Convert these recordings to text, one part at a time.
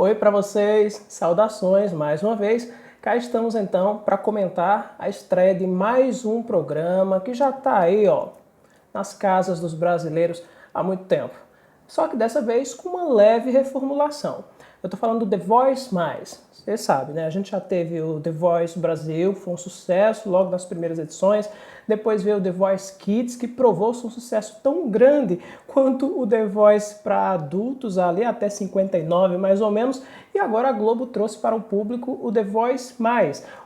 Oi para vocês, saudações mais uma vez. Cá estamos então para comentar a estreia de mais um programa que já está aí, ó, nas casas dos brasileiros há muito tempo. Só que dessa vez com uma leve reformulação. Eu estou falando do The Voice+. Você sabe, né? A gente já teve o The Voice Brasil, foi um sucesso logo nas primeiras edições. Depois veio o The Voice Kids, que provou-se um sucesso tão grande quanto o The Voice para adultos, ali até 59 mais ou menos. E agora a Globo trouxe para o público o The Voice+,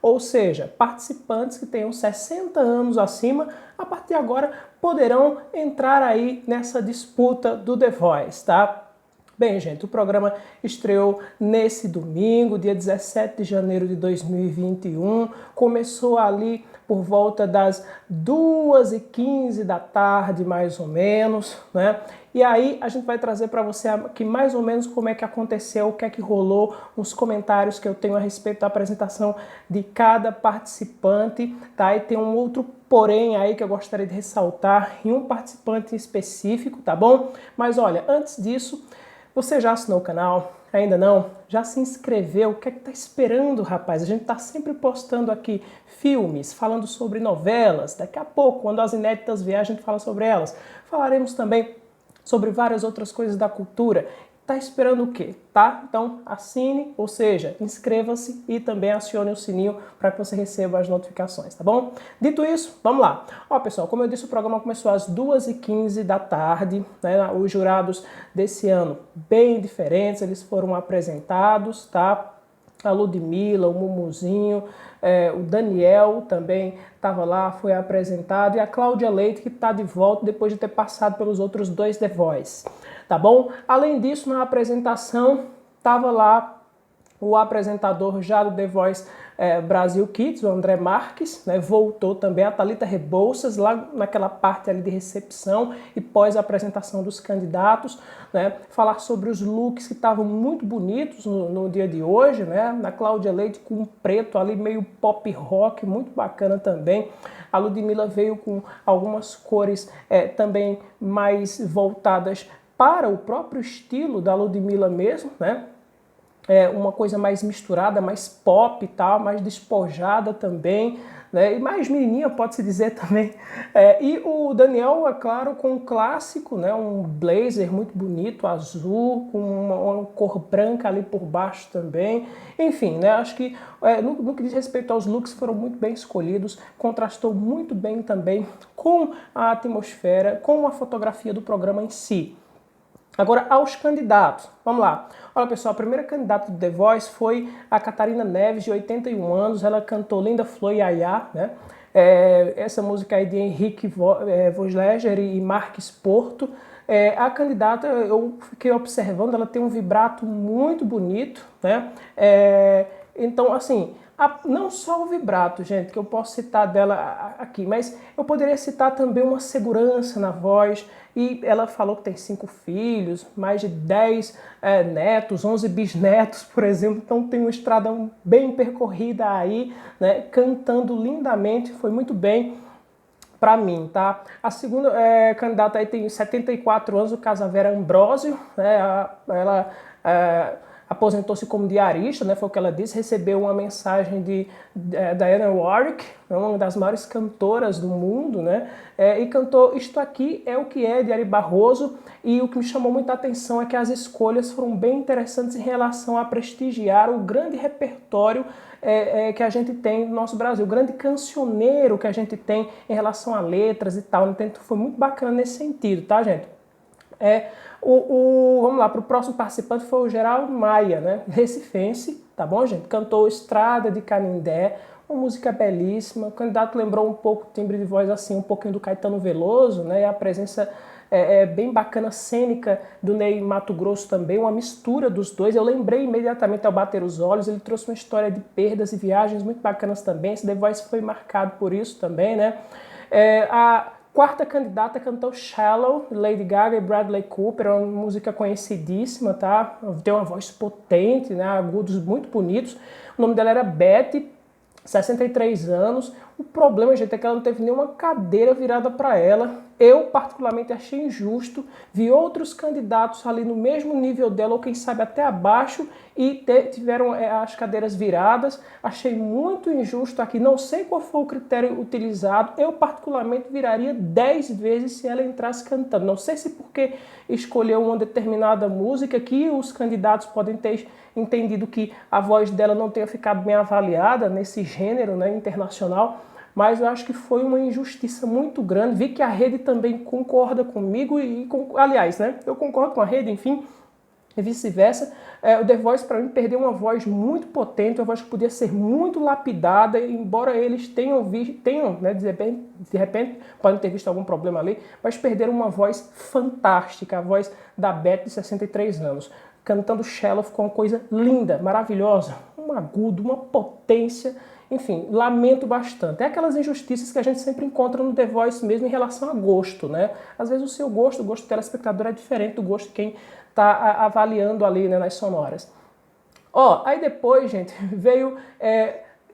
ou seja, participantes que tenham 60 anos acima, a partir de agora poderão entrar aí nessa disputa do The Voice, tá? Bem, gente, o programa estreou nesse domingo, dia 17 de janeiro de 2021. Começou ali por volta das 2h15 da tarde, mais ou menos, né? E aí a gente vai trazer para você aqui mais ou menos como é que aconteceu, o que é que rolou, uns comentários que eu tenho a respeito da apresentação de cada participante, tá? E tem um outro porém aí que eu gostaria de ressaltar em um participante específico, tá bom? Mas olha, antes disso, você já assinou o canal? Ainda não? Já se inscreveu? O que é que tá esperando, rapaz? A gente tá sempre postando aqui filmes, falando sobre novelas. Daqui a pouco, quando as inéditas vier, a gente fala sobre elas. Falaremos também sobre várias outras coisas da cultura. Tá esperando o quê? Tá? Então assine, ou seja, inscreva-se e também acione o sininho para que você receba as notificações, tá bom? Dito isso, vamos lá. Ó, pessoal, como eu disse, o programa começou às 2h15 da tarde, né? Os jurados desse ano bem diferentes, eles foram apresentados, tá? A Ludmilla, o Mumuzinho, o Daniel também estava lá, foi apresentado, e a Cláudia Leite, que está de volta depois de ter passado pelos outros dois The Voice, tá bom? Além disso, na apresentação, estava lá o apresentador já do The Voice Brasil Kids, o André Marques, né, voltou também, a Thalita Rebouças, lá naquela parte ali de recepção e pós-apresentação dos candidatos, né, falar sobre os looks que estavam muito bonitos no dia de hoje, né, na Cláudia Leite com um preto ali meio pop rock, muito bacana também. A Ludmilla veio com algumas cores também mais voltadas para o próprio estilo da Ludmilla mesmo, né? Uma coisa mais misturada, mais pop e tal, mais despojada também, né? E mais menininha, pode-se dizer também. E o Daniel, é claro, com um clássico, né? Um blazer muito bonito, azul, com uma cor branca ali por baixo também. Enfim, né? Acho que no que diz respeito aos looks, foram muito bem escolhidos, contrastou muito bem também com a atmosfera, com a fotografia do programa em si. Agora, aos candidatos. Vamos lá. Olha, pessoal, a primeira candidata do The Voice foi a Catarina Neves, de 81 anos. Ela cantou Linda Flor Yaya, né? Essa música aí de Henrique Vosleger e Marques Porto. A candidata, eu fiquei observando, ela tem um vibrato muito bonito, né? Então, assim, não só o vibrato, gente, que eu posso citar dela aqui, mas eu poderia citar também uma segurança na voz. E ela falou que tem 5 filhos, mais de 10 netos, 11 bisnetos, por exemplo. Então tem uma estrada bem percorrida aí, né, cantando lindamente, foi muito bem para mim, tá? A segunda candidata aí tem 74 anos, o Casavera Ambrósio, né? Ela aposentou-se como diarista, né, foi o que ela disse, recebeu uma mensagem de Diana Warwick, uma das maiores cantoras do mundo, né, e cantou Isto Aqui É O Que É, de Ari Barroso, e o que me chamou muita atenção é que as escolhas foram bem interessantes em relação a prestigiar o grande repertório que a gente tem no nosso Brasil, o grande cancioneiro que a gente tem em relação a letras e tal, então foi muito bacana nesse sentido, tá, gente? Vamos lá, para o próximo participante foi o Geraldo Maia, né? Recifense, tá bom, gente? Cantou Estrada de Canindé, uma música belíssima. O candidato lembrou um pouco o timbre de voz assim, um pouquinho do Caetano Veloso, né? E a presença bem bacana, cênica do Ney Matogrosso também, uma mistura dos dois. Eu lembrei imediatamente ao bater os olhos, ele trouxe uma história de perdas e viagens muito bacanas também. Esse The Voice foi marcado por isso também, né? A quarta candidata cantou Shallow, Lady Gaga e Bradley Cooper, uma música conhecidíssima, tá? Tem uma voz potente, né? Agudos muito bonitos. O nome dela era Betty, 63 anos. O problema, gente, é que ela não teve nenhuma cadeira virada para ela. Eu, particularmente, achei injusto. Vi outros candidatos ali no mesmo nível dela, ou quem sabe até abaixo, e tiveram as cadeiras viradas. Achei muito injusto aqui. Não sei qual foi o critério utilizado. Eu, particularmente, viraria 10 vezes se ela entrasse cantando. Não sei se porque escolheu uma determinada música, que os candidatos podem ter entendido que a voz dela não tenha ficado bem avaliada nesse gênero, né, internacional. Mas eu acho que foi uma injustiça muito grande. Vi que a rede também concorda comigo aliás, né? Eu concordo com a rede, enfim, e vice-versa. O The Voice, para mim, perdeu uma voz muito potente, uma voz que podia ser muito lapidada, embora eles tenham visto, né, de repente, podem ter visto algum problema ali, mas perderam uma voz fantástica, a voz da Beth, de 63 anos, cantando Shallow, ficou uma coisa linda, maravilhosa, um agudo, uma potência. Enfim, lamento bastante. É aquelas injustiças que a gente sempre encontra no The Voice mesmo em relação a gosto, né? Às vezes o seu gosto, o gosto do telespectador é diferente do gosto de quem está avaliando ali, né, nas sonoras. Aí depois, gente, veio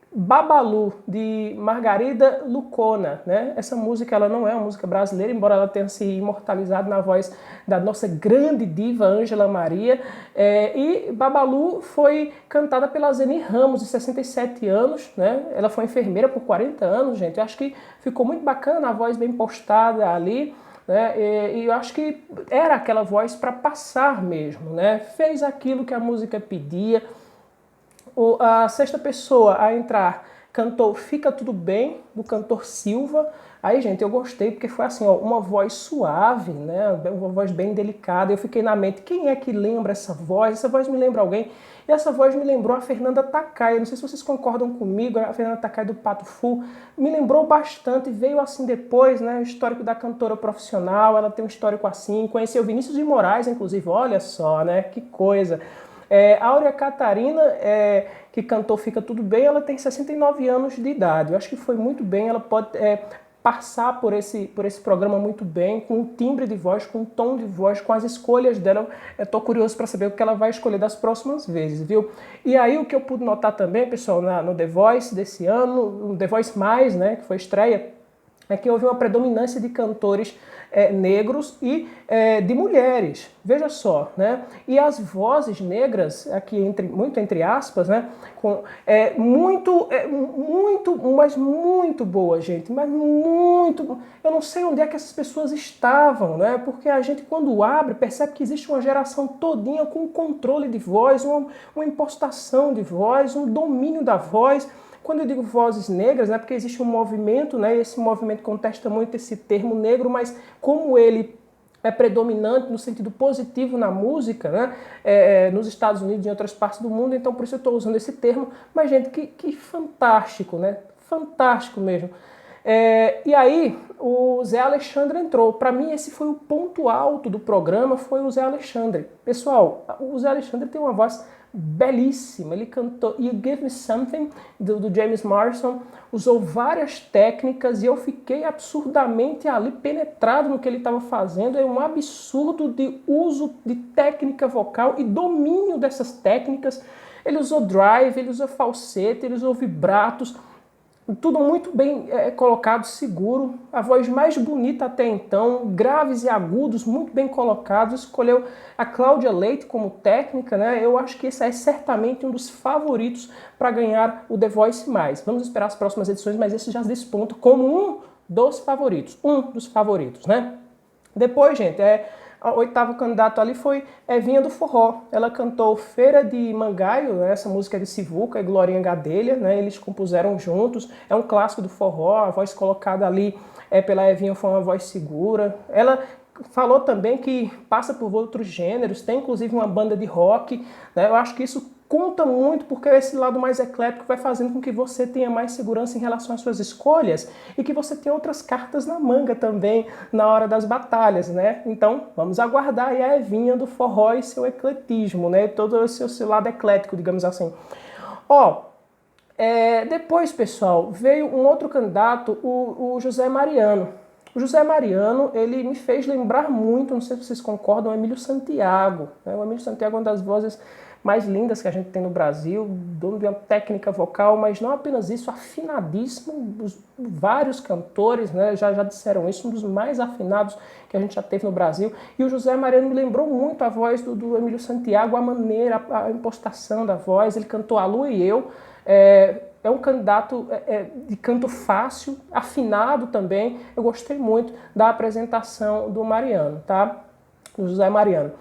Babalu, de Margarida Lucona, né? Essa música, ela não é uma música brasileira, embora ela tenha se imortalizado na voz da nossa grande diva Ângela Maria. E Babalu foi cantada pela Zeni Ramos, de 67 anos, né? Ela foi enfermeira por 40 anos, gente. Eu acho que ficou muito bacana, a voz bem postada ali, né? E eu acho que era aquela voz para passar mesmo, né? Fez aquilo que a música pedia. A sexta pessoa a entrar cantou Fica Tudo Bem, do cantor Silva. Aí, gente, eu gostei porque foi assim, ó, uma voz suave, né? Uma voz bem delicada. Eu fiquei na mente, quem é que lembra essa voz? Essa voz me lembra alguém. E essa voz me lembrou a Fernanda Takai. Eu não sei se vocês concordam comigo, a Fernanda Takai do Pato Fu. Me lembrou bastante, veio assim depois, né? O histórico da cantora profissional, ela tem um histórico assim. Conheceu Vinícius de Moraes, inclusive, olha só, né? Que coisa. Áurea Catarina, que cantou Fica Tudo Bem, ela tem 69 anos de idade. Eu acho que foi muito bem, ela pode passar por esse programa muito bem, com um timbre de voz, com um tom de voz, com as escolhas dela. Eu estou curioso para saber o que ela vai escolher das próximas vezes, viu? E aí o que eu pude notar também, pessoal, no The Voice desse ano, no The Voice Mais, né, que foi estreia, é que houve uma predominância de cantores negros e de mulheres. Veja só, né? E as vozes negras, aqui muito entre aspas, né? Mas muito boa, gente. Mas muito. Eu não sei onde é que essas pessoas estavam, né? Porque a gente, quando abre, percebe que existe uma geração todinha com um controle de voz, uma impostação de voz, um domínio da voz. Quando eu digo vozes negras, né, porque existe um movimento, né, e esse movimento contesta muito esse termo negro, mas como ele é predominante no sentido positivo na música, né, nos Estados Unidos e em outras partes do mundo, então por isso eu estou usando esse termo. Mas, gente, que fantástico, né? Fantástico mesmo. E aí, o Zé Alexandre entrou. Para mim, esse foi o ponto alto do programa, foi o Zé Alexandre. Pessoal, o Zé Alexandre tem uma voz belíssima. Ele cantou You Give Me Something, do James Morrison, usou várias técnicas e eu fiquei absurdamente ali penetrado no que ele estava fazendo. É um absurdo de uso de técnica vocal e domínio dessas técnicas. Ele usou drive, ele usou falsete, ele usou vibratos, tudo muito bem colocado, seguro, a voz mais bonita até então, graves e agudos, muito bem colocados. Escolheu a Cláudia Leite como técnica, né? Eu acho que esse é certamente um dos favoritos para ganhar o The Voice Mais. Vamos esperar as próximas edições, mas esse já desponta como um dos favoritos, né? Depois, gente, o oitavo candidato ali foi Evinha do Forró. Ela cantou Feira de Mangaio, né? Essa música é de Sivuca e Glorinha Gadelha, né? Eles compuseram juntos. É um clássico do forró, a voz colocada ali pela Evinha foi uma voz segura. Ela falou também que passa por outros gêneros, tem inclusive uma banda de rock, né? Eu acho que isso conta muito, porque esse lado mais eclético vai fazendo com que você tenha mais segurança em relação às suas escolhas e que você tenha outras cartas na manga também na hora das batalhas, né? Então, vamos aguardar aí a Evinha do forró e seu ecletismo, né? Todo o seu lado eclético, digamos assim. Depois, pessoal, veio um outro candidato, o José Mariano. O José Mariano, ele me fez lembrar muito, não sei se vocês concordam, o Emílio Santiago. Né? O Emílio Santiago é uma das vozes mais lindas que a gente tem no Brasil, dono de uma técnica vocal, mas não apenas isso, afinadíssimo. Vários cantores, né, já disseram isso, um dos mais afinados que a gente já teve no Brasil. E o José Mariano me lembrou muito a voz do Emílio Santiago, a maneira, a impostação da voz. Ele cantou A Lua e Eu. É um candidato de canto fácil, afinado também. Eu gostei muito da apresentação do Mariano, tá? Do José Mariano.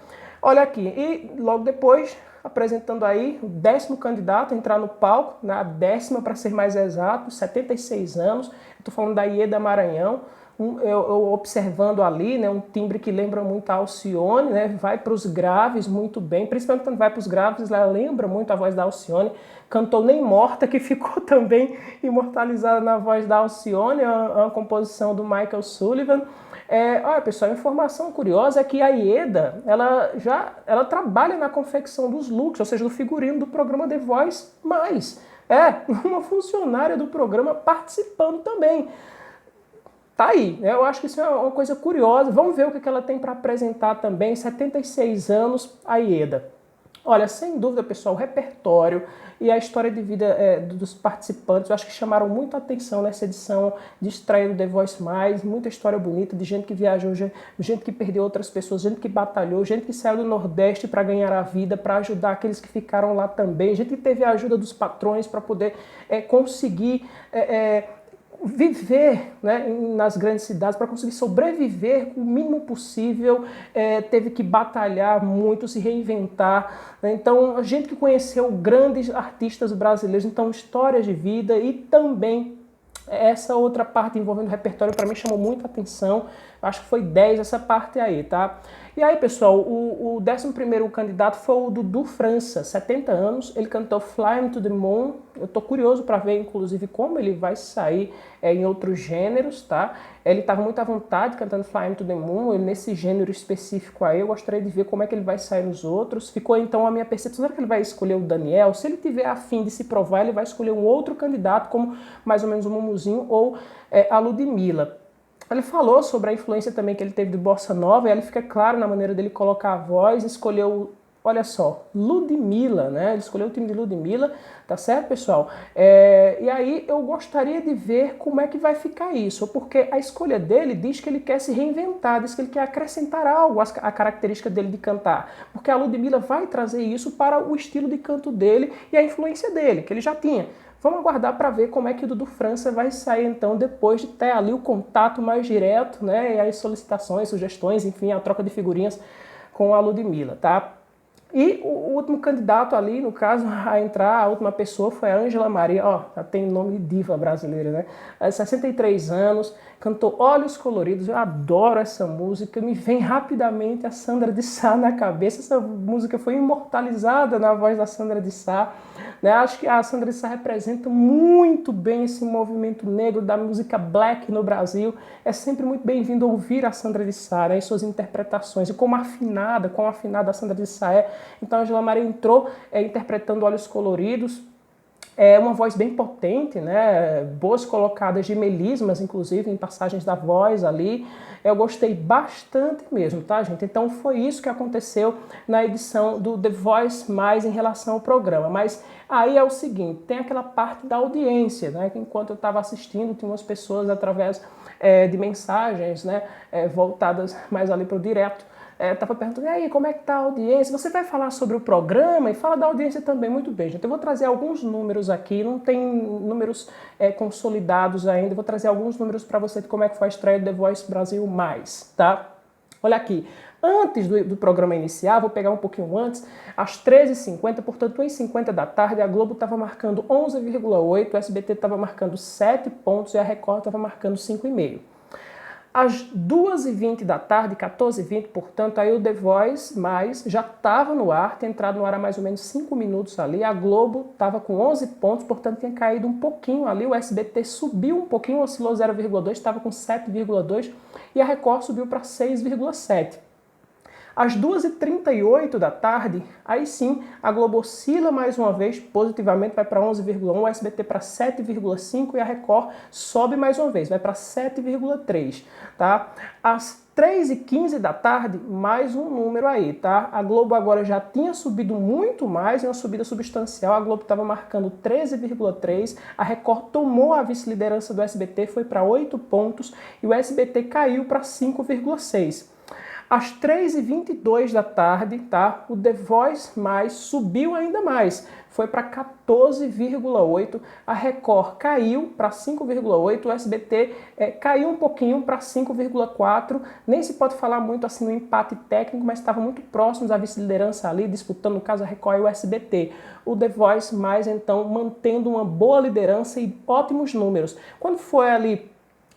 Olha aqui, e logo depois, apresentando aí o 10º candidato a entrar no palco, na 10ª para ser mais exato, 76 anos. Estou falando da Ieda Maranhão. Eu observando ali, né, um timbre que lembra muito a Alcione, né, vai para os graves muito bem, principalmente quando vai para os graves, ela lembra muito a voz da Alcione. Cantou Nem Morta, que ficou também imortalizada na voz da Alcione, uma composição do Michael Sullivan. Olha, pessoal, a informação curiosa é que a Ieda, ela trabalha na confecção dos looks, ou seja, do figurino do programa The Voice+. Uma funcionária do programa participando também. Tá aí, né? Eu acho que isso é uma coisa curiosa. Vamos ver o que ela tem para apresentar também. 76 anos, a Ieda. Olha, sem dúvida, pessoal, o repertório e a história de vida dos participantes, eu acho que chamaram muita atenção nessa edição de estreia do The Voice+, muita história bonita de gente que viajou, gente que perdeu outras pessoas, gente que batalhou, gente que saiu do Nordeste para ganhar a vida, para ajudar aqueles que ficaram lá também, gente que teve a ajuda dos patrões para poder conseguir viver, né, nas grandes cidades, para conseguir sobreviver o mínimo possível, teve que batalhar muito, se reinventar. Né? Então, a gente que conheceu grandes artistas brasileiros, então histórias de vida e também essa outra parte envolvendo o repertório para mim chamou muita atenção. Acho que foi 10 essa parte aí, tá? E aí, pessoal, o 11º candidato foi o Dudu França, 70 anos. Ele cantou Fly to the Moon. Eu tô curioso para ver, inclusive, como ele vai sair em outros gêneros, tá? Ele estava muito à vontade cantando Fly to the Moon, nesse gênero específico aí. Eu gostaria de ver como é que ele vai sair nos outros. Ficou, então, a minha percepção. Será que ele vai escolher o Daniel? Se ele tiver a fim de se provar, ele vai escolher um outro candidato, como mais ou menos o Mumuzinho ou a Ludmilla. Ele falou sobre a influência também que ele teve de Bossa Nova, e aí fica claro na maneira dele colocar a voz, escolheu, olha só, Ludmilla, né? Ele escolheu o time de Ludmilla, tá certo, pessoal? E aí eu gostaria de ver como é que vai ficar isso, porque a escolha dele diz que ele quer se reinventar, diz que ele quer acrescentar algo à característica dele de cantar, porque a Ludmilla vai trazer isso para o estilo de canto dele e a influência dele, que ele já tinha. Vamos aguardar para ver como é que o Dudu França vai sair, então, depois de ter ali o contato mais direto, né, e as solicitações, sugestões, enfim, a troca de figurinhas com a Ludmilla, tá? E o último candidato ali, no caso, a entrar, a última pessoa foi a Ângela Maria, já tem nome de diva brasileira, né? 63 anos, cantou Olhos Coloridos, eu adoro essa música, me vem rapidamente a Sandra de Sá na cabeça, essa música foi imortalizada na voz da Sandra de Sá, né? Acho que a Sandra de Sá representa muito bem esse movimento negro da música black no Brasil, é sempre muito bem-vindo ouvir a Sandra de Sá, né, em suas interpretações, e quão afinada a Sandra de Sá é. Então a Ângela Maria entrou interpretando Olhos Coloridos, uma voz bem potente, né? Boas colocadas de melismas, inclusive, em passagens da voz ali. Eu gostei bastante mesmo, tá, gente? Então foi isso que aconteceu na edição do The Voice Mais em relação ao programa. Mas aí é o seguinte, tem aquela parte da audiência, né? Que enquanto eu estava assistindo, tinha umas pessoas através de mensagens, né? Voltadas mais ali para o direto, estava perguntando, e aí, como é que tá a audiência? Você vai falar sobre o programa e fala da audiência também, muito bem, gente. Eu vou trazer alguns números aqui, não tem números consolidados ainda, vou trazer alguns números para você de como é que foi a estreia do The Voice Brasil Mais, tá? Olha aqui, antes do programa iniciar, vou pegar um pouquinho antes, às 13h50, portanto, 1h50 da tarde, a Globo estava marcando 11,8, o SBT estava marcando 7 pontos e a Record estava marcando 5,5. Às 2h20 da tarde, 14h20, portanto, aí o The Voice Mais já estava no ar, tinha entrado no ar há mais ou menos 5 minutos ali, a Globo estava com 11 pontos, portanto tinha caído um pouquinho ali, o SBT subiu um pouquinho, oscilou 0,2, estava com 7,2 e a Record subiu para 6,7. Às 2h38 da tarde, aí sim, a Globo oscila mais uma vez positivamente, vai para 11,1, o SBT para 7,5 e a Record sobe mais uma vez, vai para 7,3, tá? Às 3h15 da tarde, mais um número aí, tá? A Globo agora já tinha subido muito mais, uma subida substancial, a Globo estava marcando 13,3, a Record tomou a vice-liderança do SBT, foi para 8 pontos e o SBT caiu para 5,6. Às 3h22 da tarde, tá? O The Voice Mais subiu ainda mais, foi para 14,8, a Record caiu para 5,8, o SBT caiu um pouquinho para 5,4, nem se pode falar muito assim no empate técnico, mas estavam muito próximos à vice-liderança ali, disputando no caso a Record e o SBT. O The Voice Mais, então, mantendo uma boa liderança e ótimos números. Quando foi ali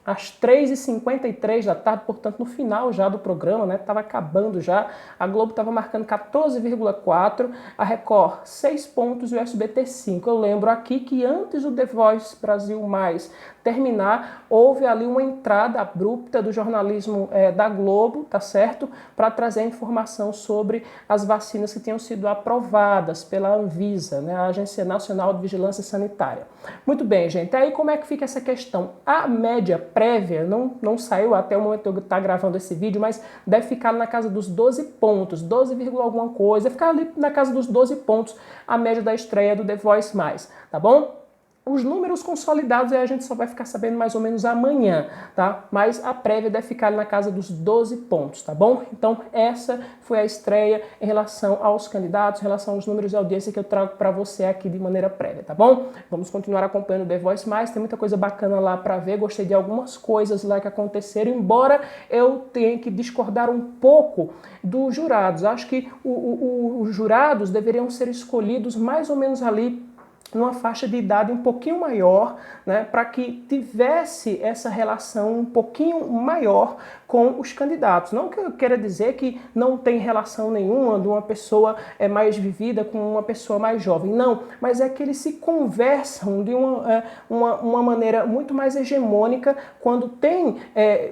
às 3h53 da tarde, portanto no final já do programa, né, estava acabando já, a Globo estava marcando 14,4, a Record 6 pontos e o SBT 5. Eu lembro aqui que antes do The Voice Brasil Mais terminar, houve ali uma entrada abrupta do jornalismo da Globo, tá certo? Para trazer informação sobre as vacinas que tinham sido aprovadas pela Anvisa, né, a Agência Nacional de Vigilância Sanitária. Muito bem, gente, aí como é que fica essa questão? A média prévia não saiu até o momento que eu estar gravando esse vídeo, mas deve ficar na casa dos 12 pontos, 12, alguma coisa, deve ficar ali na casa dos 12 pontos a média da estreia do The Voice Mais, tá bom? Os números consolidados aí a gente só vai ficar sabendo mais ou menos amanhã, tá? Mas a prévia deve ficar na casa dos 12 pontos, tá bom? Então essa foi a estreia em relação aos candidatos, em relação aos números de audiência que eu trago para você aqui de maneira prévia, tá bom? Vamos continuar acompanhando o The Voice Mais, tem muita coisa bacana lá para ver, gostei de algumas coisas lá que aconteceram, embora eu tenha que discordar um pouco dos jurados. Acho que os jurados deveriam ser escolhidos mais ou menos ali numa faixa de idade um pouquinho maior, né, para que tivesse essa relação um pouquinho maior com os candidatos. Não que eu queira dizer que não tem relação nenhuma de uma pessoa mais vivida com uma pessoa mais jovem, não, mas é que eles se conversam de uma maneira muito mais hegemônica quando tem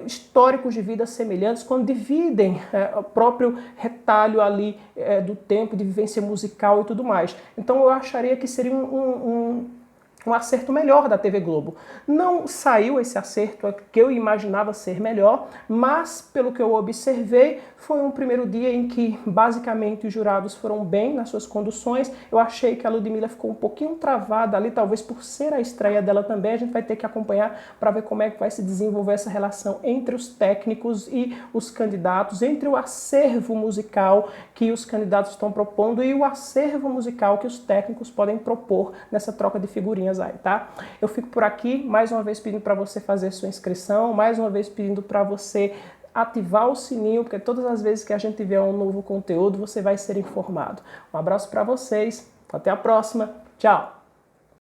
históricos de vida semelhantes, quando dividem o próprio retalho ali do tempo de vivência musical e tudo mais. Então eu acharia que seria um acerto melhor da TV Globo. Não saiu esse acerto que eu imaginava ser melhor, mas pelo que eu observei, foi um primeiro dia em que basicamente os jurados foram bem nas suas conduções. Eu achei que a Ludmilla ficou um pouquinho travada ali, talvez por ser a estreia dela também. A gente vai ter que acompanhar para ver como é que vai se desenvolver essa relação entre os técnicos e os candidatos, entre o acervo musical que os candidatos estão propondo e o acervo musical que os técnicos podem propor nessa troca de figurinhas aí, tá? Eu fico por aqui, mais uma vez pedindo para você fazer sua inscrição, mais uma vez pedindo para você ativar o sininho, porque todas as vezes que a gente tiver um novo conteúdo, você vai ser informado. Um abraço para vocês, até a próxima, tchau!